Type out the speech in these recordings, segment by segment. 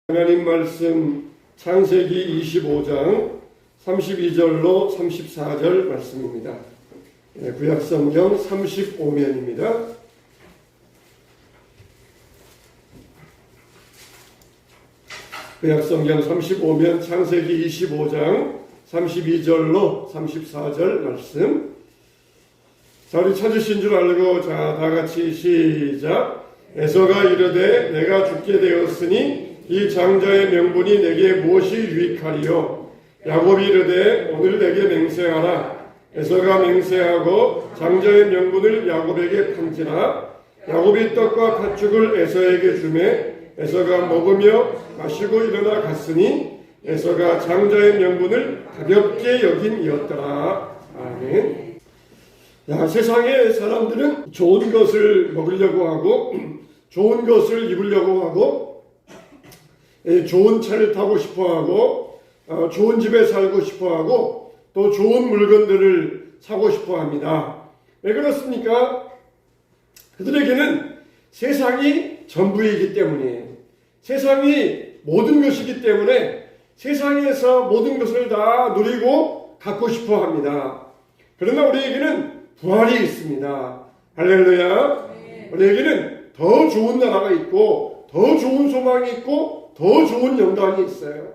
하나님 말씀 창세기 25장 32절로 34절 말씀입니다. 구약성경 35면입니다. 구약성경 35면 창세기 25장 32절로 34절 말씀. 자, 우리 찾으신 줄 알고 자 다같이 시작. 에서가 이르되 내가 죽게 되었으니 이 장자의 명분이 내게 무엇이 유익하리요? 야곱이 이르되 오늘 내게 맹세하라. 에서가 맹세하고 장자의 명분을 야곱에게 판지라. 야곱이 떡과 팥죽을 에서에게 주매 에서가 먹으며 마시고 일어나 갔으니 에서가 장자의 명분을 가볍게 여김이었더라. 아멘. 야, 세상의 사람들은 좋은 것을 먹으려고 하고 좋은 것을 입으려고 하고 좋은 차를 타고 싶어하고 좋은 집에 살고 싶어하고 또 좋은 물건들을 사고 싶어합니다. 왜 그렇습니까? 그들에게는 세상이 전부이기 때문이에요. 세상이 모든 것이기 때문에 세상에서 모든 것을 다 누리고 갖고 싶어합니다. 그러나 우리에게는 부활이 있습니다. 할렐루야. 우리에게는 더 좋은 나라가 있고 더 좋은 소망이 있고 더 좋은 영광이 있어요.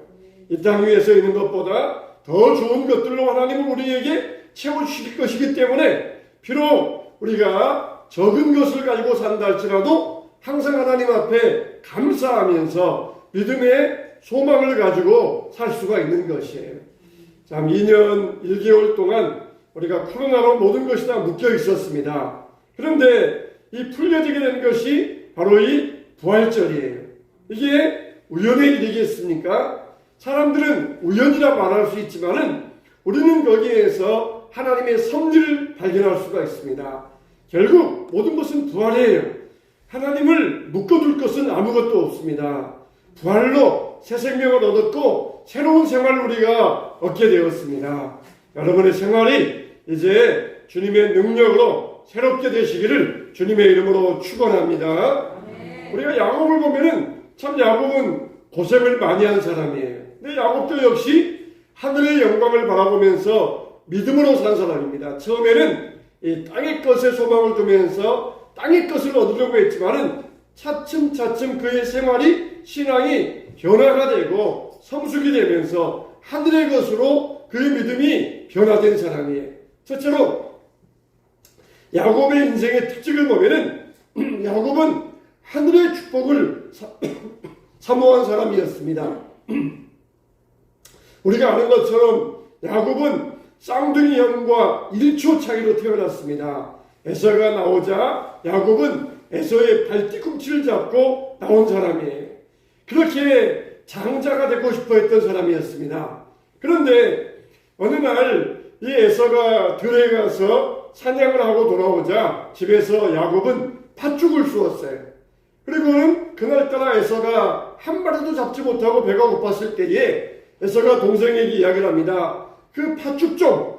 이 땅 위에서 있는 것보다 더 좋은 것들로 하나님은 우리에게 채워주실 것이기 때문에 비록 우리가 적은 것을 가지고 산다 할지라도 항상 하나님 앞에 감사하면서 믿음의 소망을 가지고 살 수가 있는 것이에요. 참 2년 1개월 동안 우리가 코로나로 모든 것이 다 묶여 있었습니다. 그런데 이 풀려지게 된 것이 바로 이 부활절이에요. 이게 우연의 일이겠습니까? 사람들은 우연이라 말할 수 있지만은 우리는 거기에서 하나님의 섭리를 발견할 수가 있습니다. 결국 모든 것은 부활이에요. 하나님을 묶어둘 것은 아무것도 없습니다. 부활로 새 생명을 얻었고 새로운 생활을 우리가 얻게 되었습니다. 여러분의 생활이 이제 주님의 능력으로 새롭게 되시기를 주님의 이름으로 축원합니다. 우리가 야곱을 보면은 참 야곱은 고생을 많이 한 사람이에요. 근데 야곱도 역시 하늘의 영광을 바라보면서 믿음으로 산 사람입니다. 처음에는 이 땅의 것에 소망을 두면서 땅의 것을 얻으려고 했지만은 차츰차츰 그의 생활이 신앙이 변화가 되고 성숙이 되면서 하늘의 것으로 그의 믿음이 변화된 사람이에요. 첫째로 야곱의 인생의 특징을 보면은 야곱은 하늘의 축복을 사모한 사람이었습니다. 우리가 아는 것처럼 야곱은 쌍둥이 형과 1초 차이로 태어났습니다. 에서가 나오자 야곱은 에서의 발뒤꿈치를 잡고 나온 사람이에요. 그렇게 장자가 되고 싶어 했던 사람이었습니다. 그런데 어느 날 이 에서가 들에 가서 사냥을 하고 돌아오자 집에서 야곱은 팥죽을 주었어요. 그리고는 그날따라 에서가 한 마리도 잡지 못하고 배가 고팠을 때에 에서가 동생에게 이야기를 합니다. 그 팥죽 좀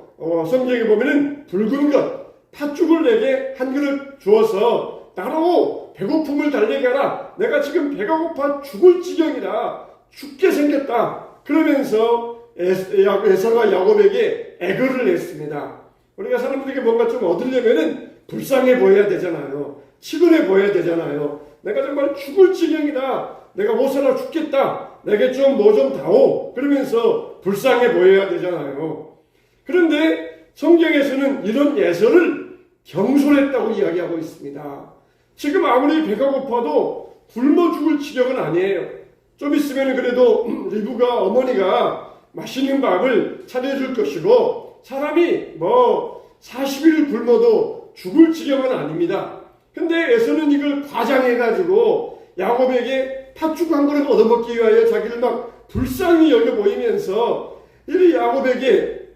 성경에 보면은 붉은 것 팥죽을 내게 한 그릇 주어서 나로 배고픔을 달래게 하라. 내가 지금 배가 고파 죽을 지경이라 죽게 생겼다. 그러면서 에서가 야곱에게 애걸을 했습니다. 우리가 사람들에게 뭔가 좀 얻으려면은 불쌍해 보여야 되잖아요. 치근해 보여야 되잖아요. 내가 정말 죽을 지경이다. 내가 못 살아 죽겠다. 내게 좀 뭐 좀 다오. 그러면서 불쌍해 보여야 되잖아요. 그런데 성경에서는 이런 예서를 경솔했다고 이야기하고 있습니다. 지금 아무리 배가 고파도 굶어 죽을 지경은 아니에요. 좀 있으면 그래도 리브가 어머니가 맛있는 밥을 차려줄 것이고 사람이 40일 굶어도 죽을 지경은 아닙니다. 근데 에서는 이걸 과장해가지고 야곱에게 팥죽 한 그릇 얻어먹기 위하여 자기를 막 불쌍히 여겨 보이면서 이 야곱에게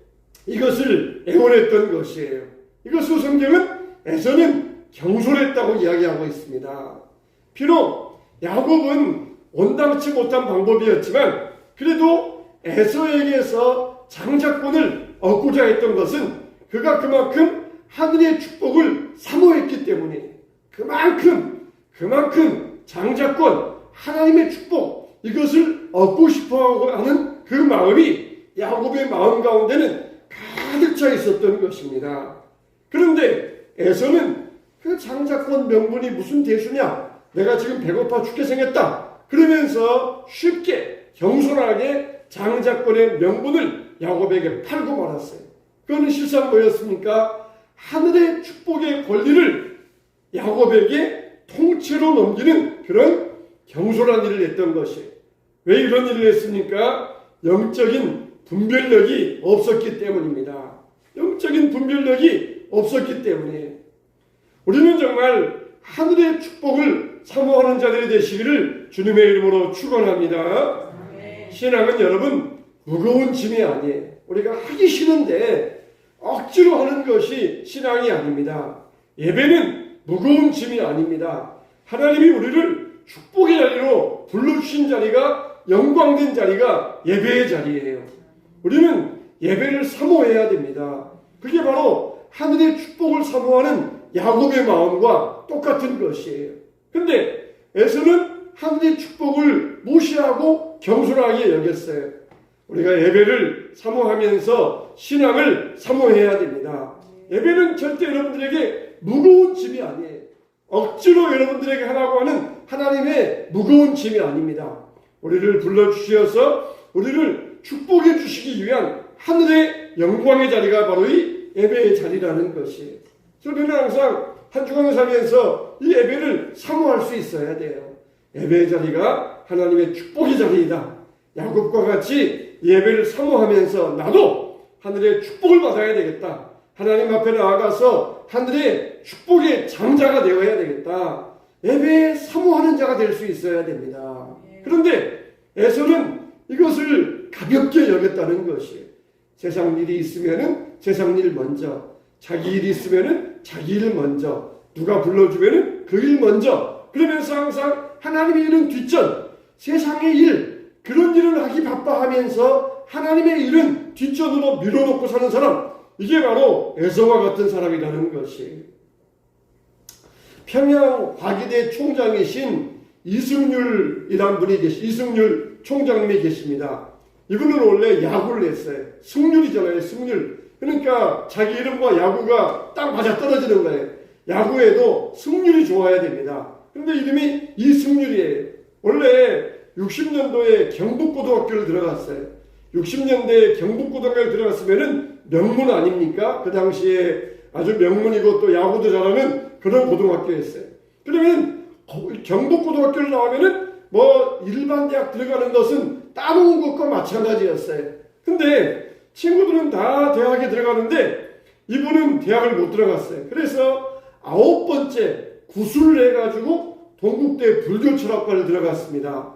이것을 애원했던 것이에요. 이것을 성경은 에서는 경솔했다고 이야기하고 있습니다. 비록 야곱은 온당치 못한 방법이었지만 그래도 에서에게서 장자권을 얻고자 했던 것은 그가 그만큼 하늘의 축복을 사모했기 때문에 그만큼 장자권, 하나님의 축복, 이것을 얻고 싶어 하는 그 마음이 야곱의 마음 가운데는 가득 차 있었던 것입니다. 그런데 에서는 그 장자권 명분이 무슨 대수냐? 내가 지금 배고파 죽게 생겼다. 그러면서 쉽게 경솔하게 장자권의 명분을 야곱에게 팔고 말았어요. 그거는 실상 뭐였습니까? 하늘의 축복의 권리를 야곱에게 통째로 넘기는 그런 경솔한 일을 했던 것이에요. 왜 이런 일을 했습니까? 영적인 분별력이 없었기 때문입니다. 영적인 분별력이 없었기 때문에 우리는 정말 하늘의 축복을 사모하는 자들이 되시기를 주님의 이름으로 축원합니다. 신앙은 여러분 무거운 짐이 아니에요. 우리가 하기 싫은데 억지로 하는 것이 신앙이 아닙니다. 예배는 무거운 짐이 아닙니다. 하나님이 우리를 축복의 자리로 불러주신 자리가 영광된 자리가 예배의 자리예요. 우리는 예배를 사모해야 됩니다. 그게 바로 하늘의 축복을 사모하는 야곱의 마음과 똑같은 것이에요. 근데 에서는 하늘의 축복을 무시하고 경솔하게 여겼어요. 우리가 예배를 사모하면서 신앙을 사모해야 됩니다. 예배는 절대 여러분들에게 무거운 짐이 아니에요. 억지로 여러분들에게 하라고 하는 하나님의 무거운 짐이 아닙니다. 우리를 불러주셔서 우리를 축복해 주시기 위한 하늘의 영광의 자리가 바로 이 예배의 자리라는 것이에요. 저는 항상 한 주간을 살면서 이 예배를 사모할 수 있어야 돼요. 예배의 자리가 하나님의 축복의 자리이다. 야곱과 같이 예배를 사모하면서 나도 하늘의 축복을 받아야 되겠다. 하나님 앞에 나아가서 하늘의 축복의 장자가 되어야 되겠다. 예배에 사모하는 자가 될 수 있어야 됩니다. 그런데 에서는 이것을 가볍게 여겼다는 것이에요. 세상 일이 있으면은 세상 일 먼저, 자기 일이 있으면은 자기 일 먼저, 누가 불러주면은 그 일 먼저, 그러면서 항상 하나님의 일은 뒷전, 세상의 일, 그런 일을 하기 바빠하면서 하나님의 일은 뒷전으로 밀어놓고 사는 사람, 이게 바로 에서와 같은 사람이라는 것이에요. 평양 화기대 총장이신 이승률이란 분이 이승률 총장님이 계십니다. 이분은 원래 야구를 했어요. 승률이잖아요, 승률. 그러니까 자기 이름과 야구가 딱 맞아 떨어지는 거예요. 야구에도 승률이 좋아야 됩니다. 근데 이름이 이승률이에요. 원래 60년도에 경북고등학교를 들어갔어요. 60년대에 경북고등학교를 들어갔으면은 명문 아닙니까? 그 당시에 아주 명문이고 또 야구도 잘하는 그런 고등학교였어요. 그러면 경북고등학교를 나오면은 뭐 일반 대학 들어가는 것은 따놓은 것과 마찬가지였어요. 근데 친구들은 다 대학에 들어가는데 이분은 대학을 못 들어갔어요. 그래서 9번째 구술을 해가지고 동국대 불교철학과를 들어갔습니다.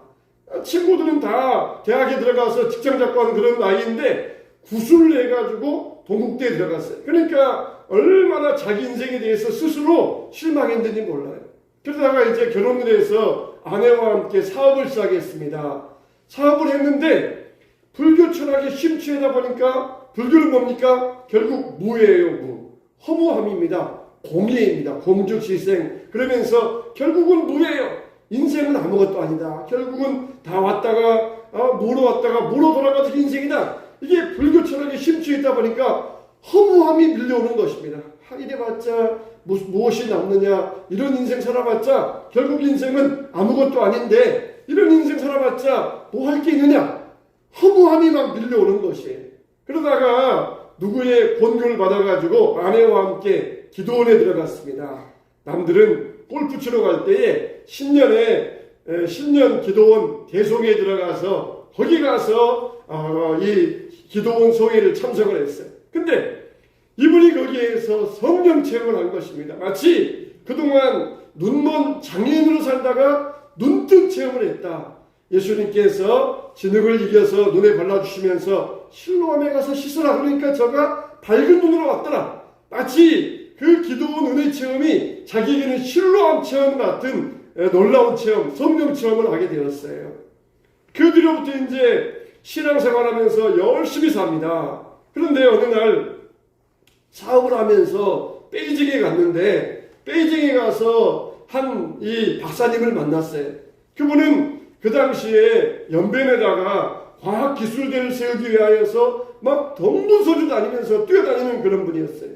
친구들은 다 대학에 들어가서 직장 잡고 하는 그런 나이인데 구술을 해가지고 동국대에 들어갔어요. 그러니까 얼마나 자기 인생에 대해서 스스로 실망했는지 몰라요. 그러다가 이제 결혼을 해서 아내와 함께 사업을 시작했습니다. 사업을 했는데 불교 철학에 심취하다 보니까 불교는 뭡니까? 결국 무예요. 무. 허무함입니다. 공예입니다. 공적실생. 그러면서 결국은 무예요. 인생은 아무것도 아니다. 결국은 다 왔다가 뭐로 왔다가 뭐로 돌아가는 인생이다. 이게 불교 철학에 심취했다 보니까 허무함이 밀려오는 것입니다. 이래봤자 무엇이 남느냐. 이런 인생 살아봤자 결국 인생은 아무것도 아닌데 이런 인생 살아봤자 뭐 할 게 있느냐. 허무함이 막 밀려오는 것이에요. 그러다가 누구의 권유를 받아가지고 아내와 함께 기도원에 들어갔습니다. 남들은 골프 치러 갈 때에 신년 기도원 대송에 들어가서 거기 가서 이 기도원 소회를 참석을 했어요. 근데 이분이 거기에서 성령 체험을 한 것입니다. 마치 그동안 눈먼 장애인으로 살다가 눈뜬 체험을 했다. 예수님께서 진흙을 이겨서 눈에 발라주시면서 실로암에 가서 씻으라 그러니까 저가 밝은 눈으로 왔더라. 마치 그 기도원 은혜 체험이 자기에게는 실로암 체험 같은 놀라운 체험, 성령 체험을 하게 되었어요. 그 뒤로부터 이제 신앙생활하면서 열심히 삽니다. 그런데 어느 날 사업을 하면서 베이징에 갔는데 베이징에 가서 한 이 박사님을 만났어요. 그분은 그 당시에 연변에다가 과학기술대를 세우기 위하여서 막 덤부서주 다니면서 뛰어다니는 그런 분이었어요.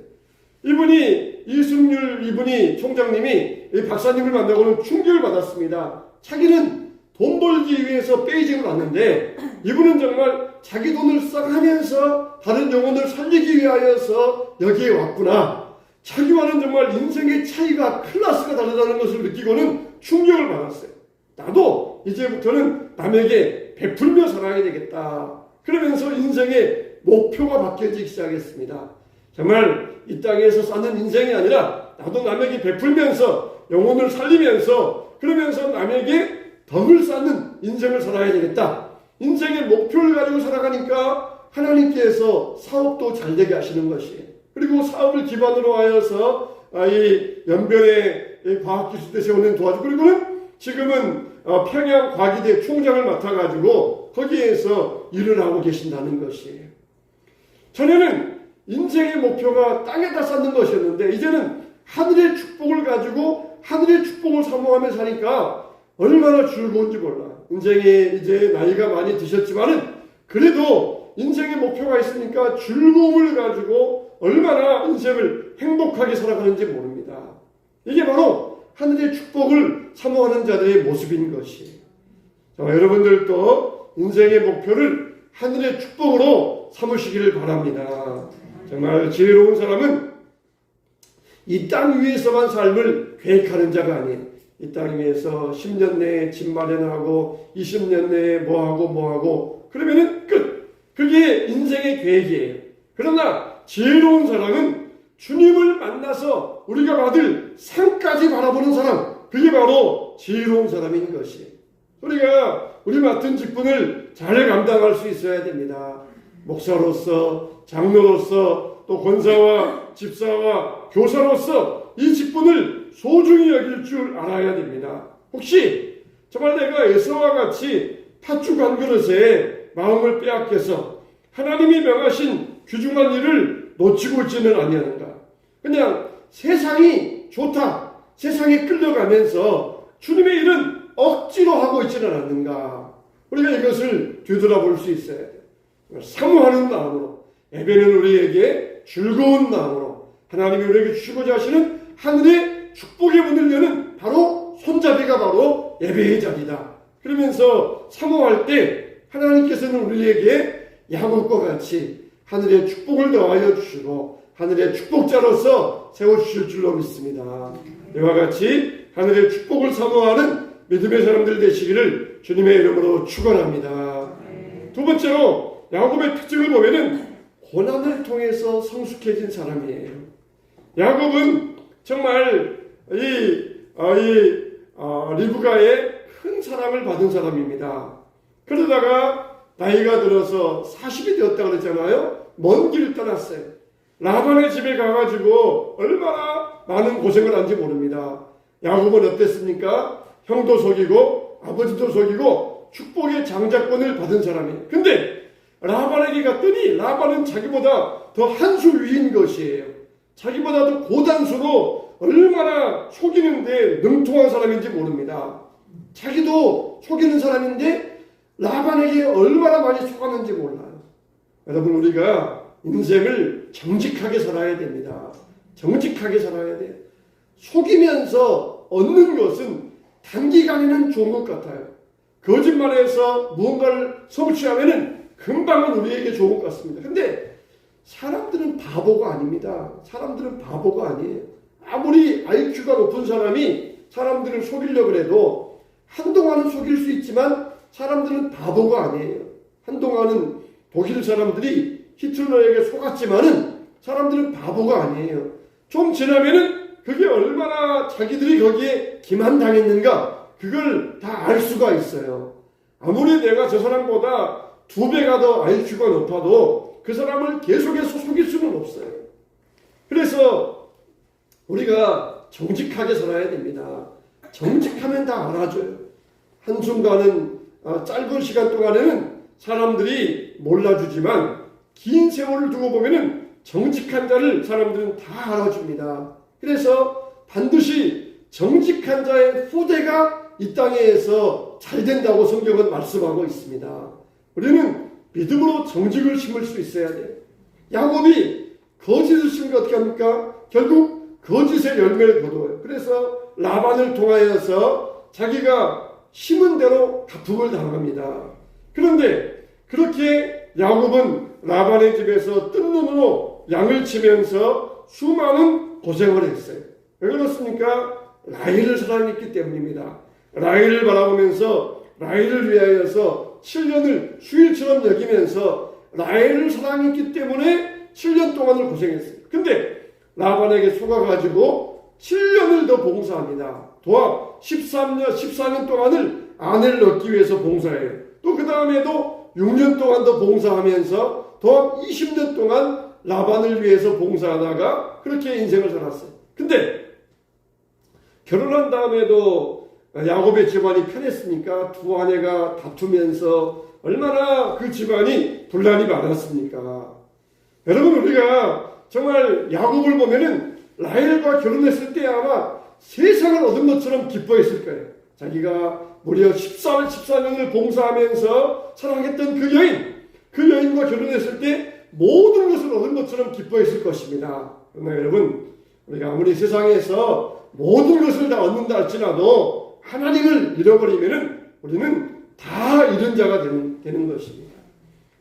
이분이 이승률 이분이 총장님이 이 박사님을 만나고는 충격을 받았습니다. 자기는 돈 벌기 위해서 베이징을 왔는데 이분은 정말 자기 돈을 써가면서 다른 영혼을 살리기 위하여서 여기에 왔구나. 자기와는 정말 인생의 차이가 클래스가 다르다는 것을 느끼고는 충격을 받았어요. 나도 이제부터는 남에게 베풀며 살아야 되겠다. 그러면서 인생의 목표가 바뀌어지기 시작했습니다. 정말 이 땅에서 사는 인생이 아니라 나도 남에게 베풀면서 영혼을 살리면서 그러면서 남에게 덕을 쌓는 인생을 살아야 되겠다. 인생의 목표를 가지고 살아가니까 하나님께서 사업도 잘 되게 하시는 것이에요. 그리고 사업을 기반으로 하여서 이 연변에 과학기술대 세우는 도와주고 그리고는 지금은 평양과기대 총장을 맡아가지고 거기에서 일을 하고 계신다는 것이에요. 전에는 인생의 목표가 땅에다 쌓는 것이었는데 이제는 하늘의 축복을 가지고 하늘의 축복을 사모하며 사니까 얼마나 즐거운지 몰라. 인생에 이제 나이가 많이 드셨지만은 그래도 인생의 목표가 있으니까 즐거움을 가지고 얼마나 인생을 행복하게 살아가는지 모릅니다. 이게 바로 하늘의 축복을 사모하는 자들의 모습인 것이에요. 자, 여러분들도 인생의 목표를 하늘의 축복으로 삼으시기를 바랍니다. 정말 지혜로운 사람은 이 땅 위에서만 삶을 계획하는 자가 아니에요. 이 땅 위에서 10년 내에 집 마련하고 20년 내에 뭐하고 그러면은 끝. 그게 인생의 계획이에요. 그러나 지혜로운 사람은 주님을 만나서 우리가 받을 상까지 바라보는 사람, 그게 바로 지혜로운 사람인 것이에요. 우리가 우리 맡은 직분을 잘 감당할 수 있어야 됩니다. 목사로서, 장로로서, 또 권사와 집사와 교사로서 이 직분을 소중히 여길 줄 알아야 됩니다. 혹시 정말 내가 에서와 같이 팥죽 한 그릇에 마음을 빼앗겨서 하나님이 명하신 귀중한 일을 놓치고 있지는 아니하는가? 그냥 세상이 좋다, 세상에 끌려가면서 주님의 일은 억지로 하고 있지는 않는가? 우리가 이것을 되돌아볼 수 있어야 돼요. 사모하는 마음으로, 예배는 우리에게 즐거운 마음으로 하나님이 우리에게 주시고자 하시는 하늘의 축복의 문을 여는 바로 손잡이가 바로 예배의 자리다. 그러면서 사모할 때 하나님께서는 우리에게 야곱과 같이 하늘의 축복을 더하여 주시고 하늘의 축복자로서 세워주실 줄로 믿습니다. 이와 같이 하늘의 축복을 사모하는 믿음의 사람들 되시기를 주님의 이름으로 축원합니다. 두 번째로 야곱의 특징을 보면은 고난을 통해서 성숙해진 사람이에요. 야곱은 정말 리브가의 큰 사랑을 받은 사람입니다. 그러다가 나이가 들어서 40이 되었다고 그랬잖아요. 먼 길을 떠났어요. 라반의 집에 가가지고 얼마나 많은 고생을 한지 모릅니다. 야곱은 어땠습니까? 형도 속이고 아버지도 속이고 축복의 장자권을 받은 사람이에요. 근데 라반에게 갔더니 라반은 자기보다 더 한 수 위인 것이에요. 자기보다 더 고단수로 얼마나 속이는데 능통한 사람인지 모릅니다. 자기도 속이는 사람인데 라반에게 얼마나 많이 속았는지 몰라요. 여러분, 우리가 인생을 정직하게 살아야 됩니다. 정직하게 살아야 돼요. 속이면서 얻는 것은 단기간에는 좋은 것 같아요. 거짓말해서 무언가를 성취하면은 금방은 우리에게 좋은 것 같습니다. 근데 사람들은 바보가 아닙니다. 사람들은 바보가 아니에요. 아무리 IQ가 높은 사람이 사람들을 속이려고 해도 한동안은 속일 수 있지만 사람들은 바보가 아니에요. 한동안은 독일 사람들이 히틀러에게 속았지만은 사람들은 바보가 아니에요. 좀 지나면은 그게 얼마나 자기들이 거기에 기만당했는가 그걸 다 알 수가 있어요. 아무리 내가 저 사람보다 2배가 더 IQ가 높아도 그 사람을 계속해서 속일 수는 없어요. 그래서 우리가 정직하게 살아야 됩니다. 정직하면 다 알아줘요. 한순간은 짧은 시간 동안에는 사람들이 몰라주지만 긴 세월을 두고 보면은 정직한 자를 사람들은 다 알아줍니다. 그래서 반드시 정직한 자의 후대가 이 땅에서 잘 된다고 성경은 말씀하고 있습니다. 우리는 믿음으로 정직을 심을 수 있어야 돼요. 야곱이 거짓을 심으면 어떻게 합니까? 결국 거짓의 열매를 거두어요. 그래서 라반을 통하여서 자기가 심은 대로 가품을 당합니다. 그런데 그렇게 야곱은 라반의 집에서 뜬 눈으로 양을 치면서 수많은 고생을 했어요. 왜 그렇습니까? 라헬을 사랑했기 때문입니다. 라헬을 바라보면서 라헬을 위하여서 7년을 수일처럼 여기면서 라헬을 사랑했기 때문에 7년 동안을 고생했어요. 근데 라반에게 속아가지고 7년을 더 봉사합니다. 도합 14년 동안을 아내를 얻기 위해서 봉사해요. 또 그 다음에도 6년 동안 더 봉사하면서 도합 20년 동안 라반을 위해서 봉사하다가 그렇게 인생을 살았어요. 근데 결혼한 다음에도 야곱의 집안이 편했습니까? 두 아내가 다투면서 얼마나 그 집안이 분란이 많았습니까? 여러분, 우리가 정말 야곱을 보면은 라헬과 결혼했을 때 아마 세상을 얻은 것처럼 기뻐했을 거예요. 자기가 무려 14년을 봉사하면서 사랑했던 그 여인과 결혼했을 때 모든 것을 얻은 것처럼 기뻐했을 것입니다. 그러나 여러분, 우리가 아무리 세상에서 모든 것을 다 얻는다 할지라도 하나님을 잃어버리면은 우리는 다 잃은 자가 되는 것입니다.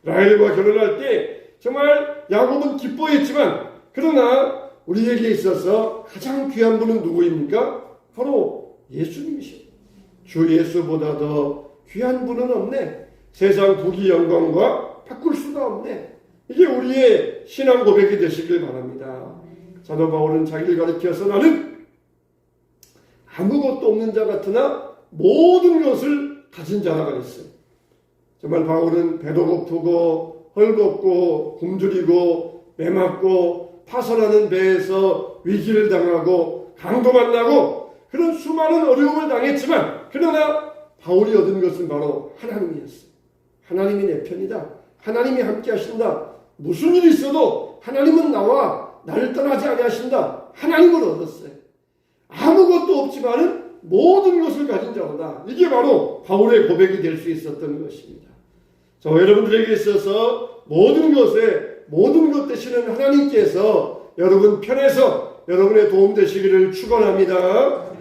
라헬과 결혼할 때 정말 야곱은 기뻐했지만, 그러나 우리에게 있어서 가장 귀한 분은 누구입니까? 바로 예수님이십니다. 주 예수보다 더 귀한 분은 없네. 세상 부귀 영광과 바꿀 수가 없네. 이게 우리의 신앙 고백이 되시길 바랍니다. 사도 바울은 자기를 가리켜서 나는 아무것도 없는 자 같으나 모든 것을 가진 자라 그랬어요. 정말 바울은 배도 고프고 헐겁고 굶주리고 매맞고 파선하는 배에서 위기를 당하고 강도 만나고 그런 수많은 어려움을 당했지만, 그러나 바울이 얻은 것은 바로 하나님이었어요. 하나님이 내 편이다. 하나님이 함께 하신다. 무슨 일이 있어도 하나님은 나와 나를 떠나지 아니하신다. 하나님을 얻었어요. 아무것도 없지만은 모든 것을 가진 자로다. 이게 바로 바울의 고백이 될 수 있었던 것입니다. 여러분들에게 있어서 모든 것 되시는 하나님께서 여러분 편에서 여러분의 도움 되시기를 축원합니다.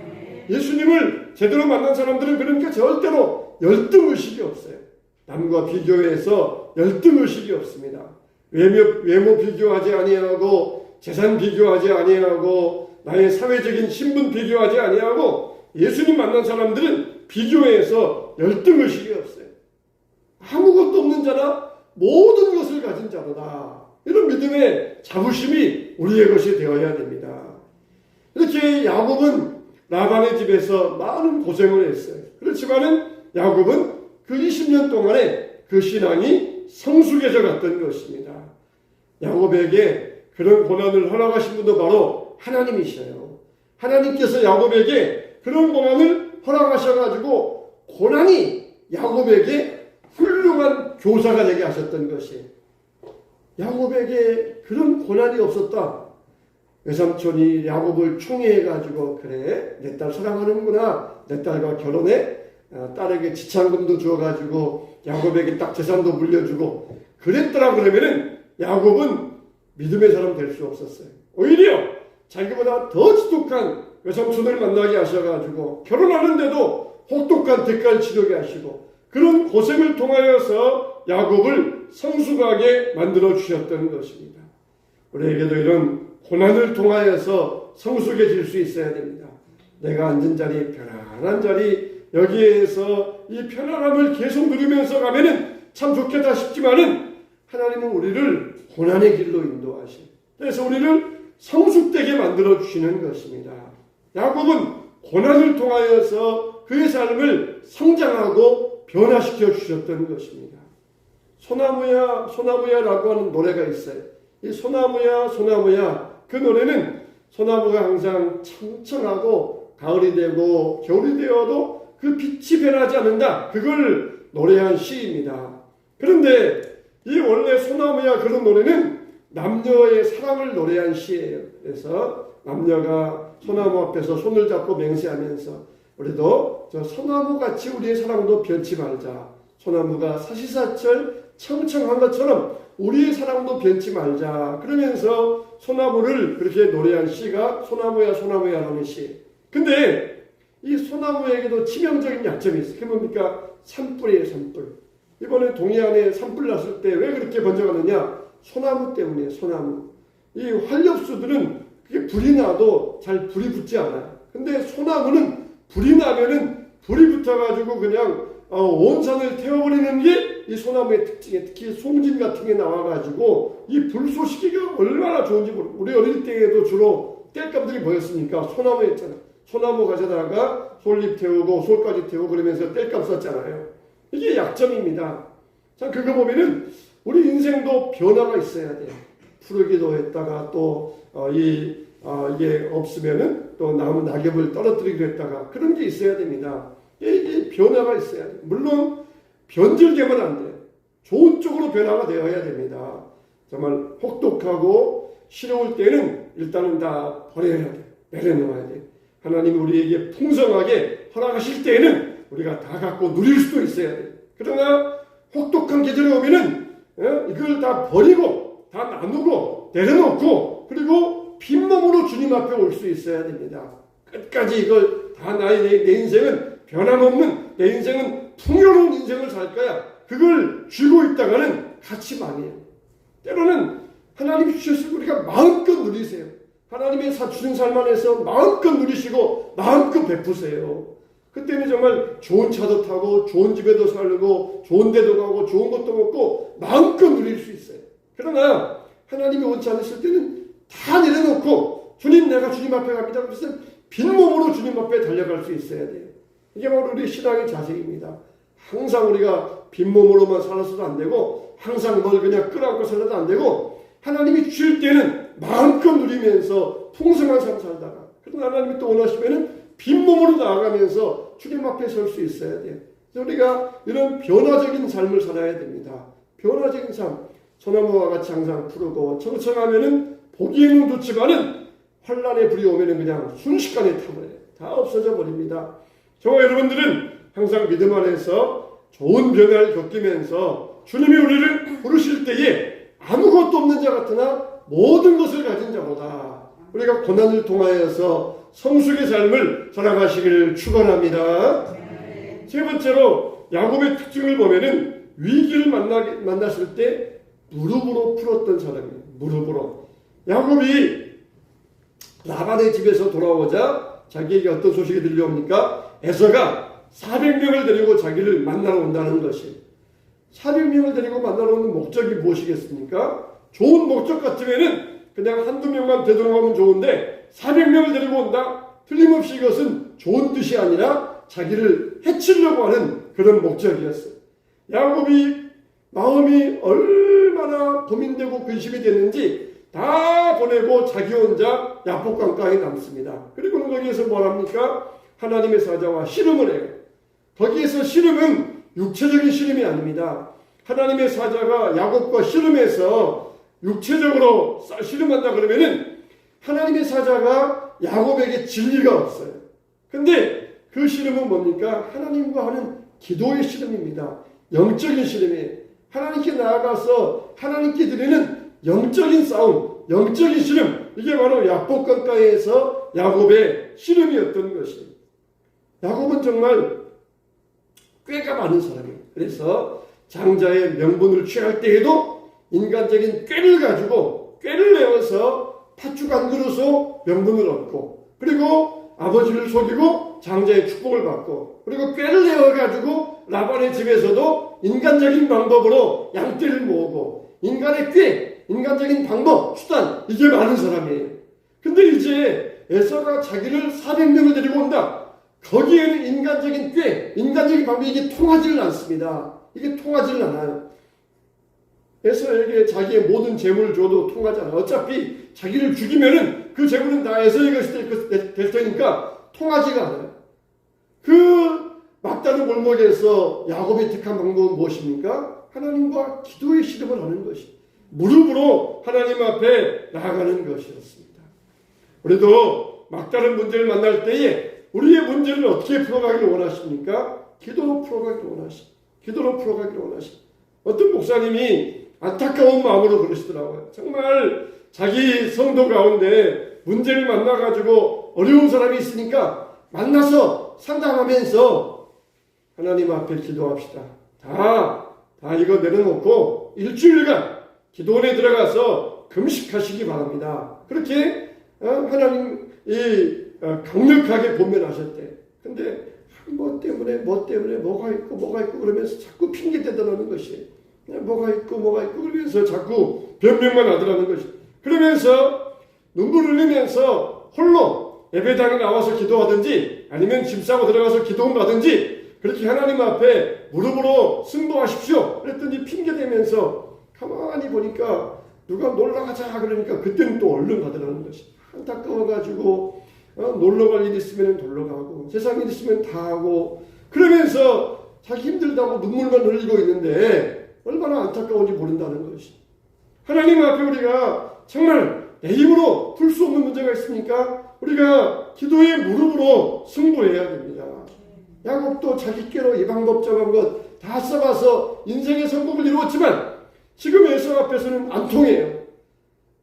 예수님을 제대로 만난 사람들은 그러니까 절대로 열등의식이 없어요. 남과 비교해서 열등의식이 없습니다. 외모 비교하지 아니하고 재산 비교하지 아니하고 나의 사회적인 신분 비교하지 아니하고 예수님 만난 사람들은 비교해서 열등의식이 없어요. 아무것도 없는 자나 모든 것을 가진 자로다. 이런 믿음의 자부심이 우리의 것이 되어야 됩니다. 이렇게 야곱은 라반의 집에서 많은 고생을 했어요. 그렇지만은 야곱은 그 20년 동안에 그 신앙이 성숙해져 갔던 것입니다. 야곱에게 그런 고난을 허락하신 분도 바로 하나님이셔요. 하나님께서 야곱에게 그런 고난을 허락하셔가지고 고난이 야곱에게 훌륭한 교사가 되게 하셨던 것이에요. 야곱에게 그런 고난이 없었다. 외삼촌이 야곱을 총애해가지고 그래 내 딸 사랑하는구나. 내 딸과 결혼해. 딸에게 지참금도 주어가지고 야곱에게 딱 재산도 물려주고 그랬더라 그러면은 야곱은 믿음의 사람 될 수 없었어요. 오히려 자기보다 더 지독한 외삼촌을 만나게 하셔가지고 결혼하는데도 혹독한 대가를 치르게 하시고 그런 고생을 통하여서 야곱을 성숙하게 만들어 주셨던 것입니다. 우리에게도 이런 고난을 통하여서 성숙해질 수 있어야 됩니다. 내가 앉은 자리, 편안한 자리, 여기에서 이 편안함을 계속 누리면서 가면은 참 좋겠다 싶지만은 하나님은 우리를 고난의 길로 인도하시. 그래서 우리를 성숙되게 만들어 주시는 것입니다. 야곱은 고난을 통하여서 그의 삶을 성장하고 변화시켜 주셨던 것입니다. 소나무야, 소나무야라고 하는 노래가 있어요. 이 소나무야, 소나무야. 그 노래는 소나무가 항상 청청하고 가을이 되고 겨울이 되어도 그 빛이 변하지 않는다. 그걸 노래한 시입니다. 그런데 이 원래 소나무야 그런 노래는 남녀의 사랑을 노래한 시예요. 그래서 남녀가 소나무 앞에서 손을 잡고 맹세하면서 우리도 저 소나무같이 우리의 사랑도 변치 말자. 소나무가 사시사철 청청한 것처럼 우리의 사랑도 변치 말자. 그러면서 소나무를 그렇게 노래한 시가 소나무야 소나무야 라는 시. 근데 이 소나무에게도 치명적인 약점이 있어요. 그게 뭡니까? 산불이에요, 산불. 이번에 동해안에 산불 났을 때 왜 그렇게 번져가느냐? 소나무 때문이에요, 소나무. 이 활엽수들은 그게 불이 나도 잘 불이 붙지 않아요. 근데 소나무는 불이 나면은 불이 붙어가지고 그냥 온 산을 태워버리는 게 이 소나무의 특징이에요. 특히 송진 같은 게 나와가지고 이 불쏘시개가 얼마나 좋은지 모르고 우리 어릴 때에도 주로 땔감들이 뭐였습니까? 소나무였잖아요. 소나무 가져다가 솔잎 태우고 솔까지 태우고 그러면서 땔감 썼잖아요. 이게 약점입니다. 참 그거 보면은 우리 인생도 변화가 있어야 돼요. 푸르기도 했다가 또 이게 없으면은 또 나무 낙엽을 떨어뜨리기도 했다가 그런 게 있어야 됩니다. 이게 변화가 있어야 돼요. 물론 변질되면 안 돼요. 좋은 쪽으로 변화가 되어야 됩니다. 정말 혹독하고 시려울 때는 일단은 다 버려야 돼요. 내려놓아야 돼요. 하나님이 우리에게 풍성하게 허락하실 때에는 우리가 다 갖고 누릴 수도 있어야 돼요. 그러나 혹독한 계절이 오면은 이걸 다 버리고 다 나누고 내려놓고 그리고 빈몸으로 주님 앞에 올 수 있어야 됩니다. 끝까지 이걸 다 내 인생은 변함없는 내 인생은 풍요로운 인생을 살 거야. 그걸 쥐고 있다가는 같이 망해요. 때로는 하나님이 주셨으면 우리가 마음껏 누리세요. 하나님의 주신 삶 안에서 마음껏 누리시고 마음껏 베푸세요. 그때는 정말 좋은 차도 타고 좋은 집에도 살고 좋은 데도 가고 좋은 것도 먹고 마음껏 누릴 수 있어요. 그러나 하나님이 원치 않으실 때는 다 내려놓고 주님 내가 주님 앞에 갑니다. 그래서 빈몸으로 주님 앞에 달려갈 수 있어야 돼요. 이게 바로 우리 신앙의 자세입니다. 항상 우리가 빈몸으로만 살아서도 안 되고 항상 뭘 그냥 끌어안고 살아도 안 되고 하나님이 주실 때는 마음껏 누리면서 풍성한 삶 살다가 그러나 하나님이 또 원하시면은 빈몸으로 나아가면서 주님 앞에 설 수 있어야 돼요. 그래서 우리가 이런 변화적인 삶을 살아야 됩니다. 변화적인 삶. 소나무와 같이 항상 푸르고 청청하면은 보기에는 좋지만은 환란의 불이 오면은 그냥 순식간에 타버려요. 다 없어져 버립니다. 저와 여러분들은 항상 믿음 안에서 좋은 변화를 겪으면서 주님이 우리를 부르실 때에 아무것도 없는 자 같으나 모든 것을 가진 자로다. 우리가 고난을 통하여서 성숙의 삶을 살아가시기를 축원합니다. 세 번째로 야곱의 특징을 보면은 위기를 만났을 때 무릎으로 풀었던 사람이에요. 무릎으로. 야곱이 라반의 집에서 돌아오자 자기에게 어떤 소식이 들려옵니까? 에서가 400명을 데리고 자기를 만나러 온다는 것이. 400명을 데리고 만나러 오는 목적이 무엇이겠습니까? 좋은 목적 같으면은 그냥 한두 명만 되돌아가면 좋은데 400명을 데리고 온다? 틀림없이 이것은 좋은 뜻이 아니라 자기를 해치려고 하는 그런 목적이었어요. 야곱이 마음이 얼마나 고민되고 근심이 됐는지 다 보내고 자기 혼자 야복 강가에 남습니다. 그리고는 거기에서 뭘 합니까? 하나님의 사자와 씨름을 해요. 거기에서 씨름은 육체적인 씨름이 아닙니다. 하나님의 사자가 야곱과 씨름해서 육체적으로 씨름한다 그러면은 하나님의 사자가 야곱에게 진리가 없어요. 근데 그 씨름은 뭡니까? 하나님과 하는 기도의 씨름입니다. 영적인 씨름이에요. 하나님께 나아가서 하나님께 드리는 영적인 싸움, 영적인 씨름. 이게 바로 야복 강가에서 야곱의 씨름이었던 것이에요. 야곱은 정말 꾀가 많은 사람이에요. 그래서 장자의 명분을 취할 때에도 인간적인 꾀를 가지고 꾀를 내어서 팥죽 한 그릇으로 명분을 얻고 그리고 아버지를 속이고 장자의 축복을 받고 그리고 꾀를 내어가지고 라반의 집에서도 인간적인 방법으로 양떼를 모으고 인간의 꾀, 인간적인 방법, 수단 이게 많은 사람이에요. 근데 이제 에서가 자기를 400명을 데리고 온다. 거기에는 인간적인 꾀, 인간적인 방법이 이게 통하지를 않습니다. 이게 통하지를 않아요. 에서에게 자기의 모든 재물을 줘도 통하지 않아요. 어차피 자기를 죽이면은 그 재물은 다 에서의 것이 될 테니까 통하지가 않아요. 그 막다른 골목에서 야곱이 택한 방법은 무엇입니까? 하나님과 기도의 씨름을 하는 것이 무릎으로 하나님 앞에 나아가는 것이었습니다. 우리도 막다른 문제를 만날 때에 우리의 문제를 어떻게 풀어가기를 원하십니까? 기도로 풀어가기를 원하십니다. 기도로 풀어가기를 원하십니다. 어떤 목사님이 안타까운 마음으로 그러시더라고요. 정말 자기 성도 가운데 문제를 만나가지고 어려운 사람이 있으니까 만나서 상담하면서 하나님 앞에 기도합시다. 다 이거 내려놓고 일주일간 기도원에 들어가서 금식하시기 바랍니다. 그렇게 하나님이 강력하게 권면하셨대. 근데 뭐 때문에 뭐가 있고 그러면서 자꾸 핑계 대더라는 것이, 뭐가 있고 그러면서 자꾸 변명만 하더라는 것이. 그러면서 눈물 흘리면서 홀로 예배당에 나와서 기도하든지 아니면 짐 싸고 들어가서 기도원 가든지 그렇게 하나님 앞에 무릎으로 승부하십시오 그랬더니 핑계대면서 가만히 보니까 누가 놀러 가자 그러니까 그때는 또 얼른 가더라는 것이. 안타까워가지고 놀러 갈 일 있으면 놀러 가고 세상 일 있으면 다 하고 그러면서 자기 힘들다고 눈물만 흘리고 있는데 얼마나 안타까운지 모른다는 것이. 하나님 앞에 우리가 정말 내 힘으로 풀 수 없는 문제가 있습니까? 우리가 기도의 무릎으로 승부해야 됩니다. 야곱도 자기께로 이 방법 저 방법 다 써봐서 인생의 성공을 이루었지만 지금 에서 앞에서는 안 통해요.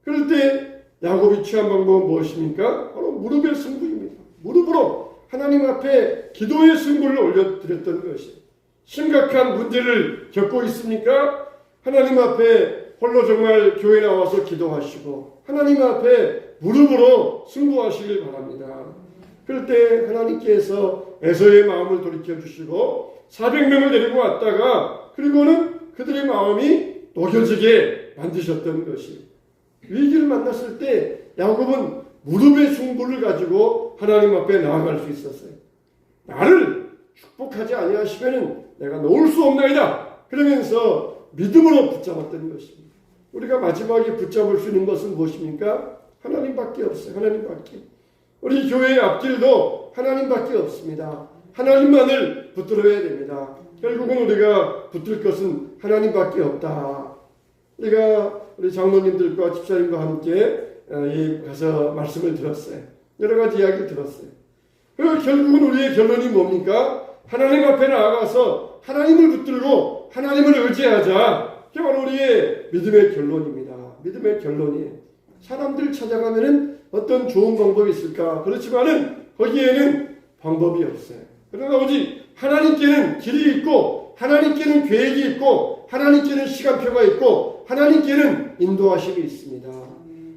그럴 때 야곱이 취한 방법은 무엇입니까? 바로 무릎의 승부입니다. 무릎으로 하나님 앞에 기도의 승부를 올려드렸던 것이. 심각한 문제를 겪고 있습니까? 하나님 앞에 홀로 정말 교회 나와서 기도하시고 하나님 앞에 무릎으로 승부하시길 바랍니다. 그럴 때 하나님께서 에서의 마음을 돌이켜주시고 400명을 데리고 왔다가 그리고는 그들의 마음이 녹여지게 만드셨던 것이. 위기를 만났을 때 야곱은 무릎의 승부를 가지고 하나님 앞에 나아갈 수 있었어요. 나를 축복하지 아니하시면 내가 놓을 수 없나이다. 그러면서 믿음으로 붙잡았던 것입니다. 우리가 마지막에 붙잡을 수 있는 것은 무엇입니까? 하나님밖에 없어요. 하나님밖에. 우리 교회의 앞길도 하나님밖에 없습니다. 하나님만을 붙들어야 됩니다. 결국은 우리가 붙들 것은 하나님밖에 없다. 우리 장로님들과 집사님과 함께 가서 말씀을 들었어요. 여러 가지 이야기를 들었어요. 그리고 결국은 우리의 결론이 뭡니까? 하나님 앞에 나아가서 하나님을 붙들고 하나님을 의지하자. 그게 바로 우리의 믿음의 결론입니다. 믿음의 결론이에요. 사람들 찾아가면은 어떤 좋은 방법이 있을까? 그렇지만은 거기에는 방법이 없어요. 그러나 오직 하나님께는 길이 있고 하나님께는 계획이 있고 하나님께는 시간표가 있고 하나님께는 인도하심이 있습니다.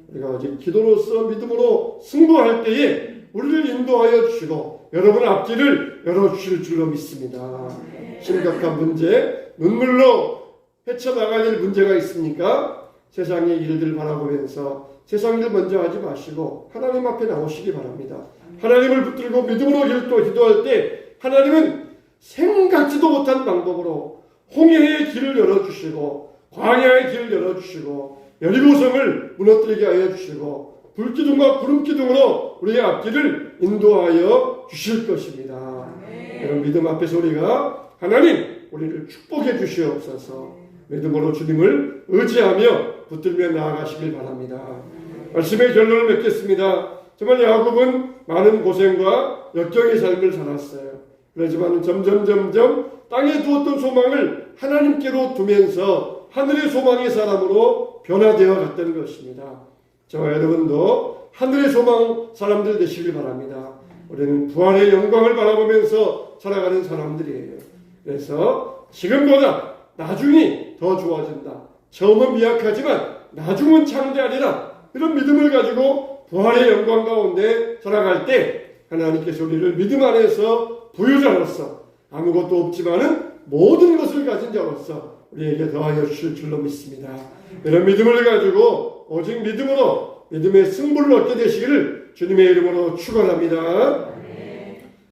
우리가 오직 기도로서 믿음으로 승부할 때에 우리를 인도하여 주시고 여러분 앞길을 열어주실 줄로 믿습니다. 심각한 문제, 눈물로 헤쳐나갈 일 문제가 있습니까? 세상의 일들 바라보면서 세상 일 먼저 하지 마시고 하나님 앞에 나오시기 바랍니다. 하나님을 붙들고 믿음으로 기도할 때 하나님은 생각지도 못한 방법으로 홍해의 길을 열어주시고 광야의 길을 열어주시고 여리고성을 무너뜨리게 하여 주시고 불기둥과 구름기둥으로 우리의 앞길을 인도하여 주실 것입니다. 여러분 믿음 앞에서 우리가 하나님 우리를 축복해 주시옵소서. 믿음으로 주님을 의지하며 붙들며 나아가시길 바랍니다. 말씀의 결론을 맺겠습니다. 정말 야곱은 많은 고생과 역경의 삶을 살았어요. 그렇지만 점점 땅에 두었던 소망을 하나님께로 두면서 하늘의 소망의 사람으로 변화되어 갔던 것입니다. 저와 여러분도 하늘의 소망 사람들 되시길 바랍니다. 우리는 부활의 영광을 바라보면서 살아가는 사람들이에요. 그래서 지금보다 나중이 더 좋아진다. 처음은 미약하지만 나중은 창대하리라. 이런 믿음을 가지고 부활의 영광 가운데 살아갈 때 하나님께서 우리를 믿음 안에서 부유자로서 아무것도 없지만은 모든 것을 가진 자로서 우리에게 더하여 주실 줄로 믿습니다. 이런 믿음을 가지고 오직 믿음으로 믿음의 승부를 얻게 되시기를 주님의 이름으로 축원합니다.